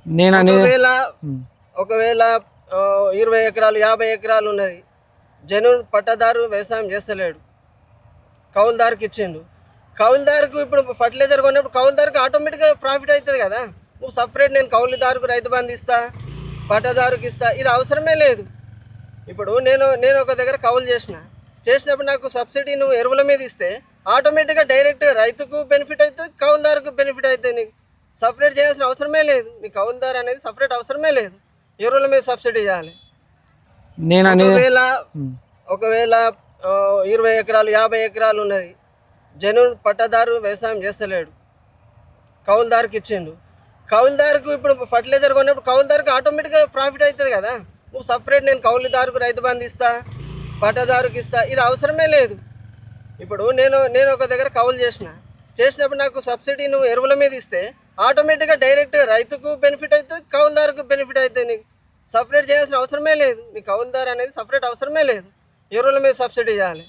నేను అనేది ఒకవేళ ఒకవేళ 20 ఎకరాలు 50 ఎకరాలు ఉన్నది, జనున్ పట్టదారు వ్యవసాయం చేస్తలేడు, కౌలుదారుకి ఇచ్చిండు. కౌలుదారుకు ఇప్పుడు ఫర్టిలైజర్ కొన్నప్పుడు కౌలుదారుకు ఆటోమేటిక్గా ప్రాఫిట్ అవుతుంది కదా. నువ్వు సపరేట్ నేను కౌలుదారుకు రైతు బంధు ఇస్తా, పట్టదారుకి ఇస్తా, ఇది అవసరమే లేదు. ఇప్పుడు నేను ఒక దగ్గర కౌలు చేసినప్పుడు నాకు సబ్సిడీ నువ్వు ఎరువుల మీద ఇస్తే ఆటోమేటిక్గా డైరెక్ట్ రైతుకు బెనిఫిట్ అవుతుంది, కౌలుదారుకు బెనిఫిట్ అవుతుంది. నీకు సపరేట్ చేయాల్సిన అవసరమే లేదు. నీ కౌలుదారు అనేది సపరేట్ అవసరమే లేదు. ఎరువుల మీద సబ్సిడీ చేయాలి. నేను అనేది ఒకవేళ 20 ఎకరాలు 50 ఎకరాలు ఉన్నది, జనున్ పట్టదారు వ్యవసాయం చేస్తలేడు, కౌలుదారుకి ఇచ్చిండు. కౌలుదారుకు ఇప్పుడు ఫర్టిలైజర్ కొన్నప్పుడు కౌలుదారుకు ఆటోమేటిక్గా ప్రాఫిట్ అవుతుంది కదా. నువ్వు సపరేట్ నేను కౌలుదారుకు రైతు బంధు ఇస్తా, పట్టదారుకి ఇస్తా, ఇది అవసరమే లేదు. ఇప్పుడు నేను ఒక దగ్గర కౌలు చేసినప్పుడు నాకు సబ్సిడీ నువ్వు ఎరువుల మీద ఇస్తే ఆటోమేటిక్గా డైరెక్ట్ రైతుకు బెనిఫిట్ అవుతుంది, కౌలుదారుకు బెనిఫిట్ అవుతుంది. నీకు సపరేట్ చేయాల్సిన అవసరమే లేదు. నీ కౌలుదారు అనేది సపరేట్ అవసరమే లేదు. ఎరువుల మీద సబ్సిడీ చేయాలి.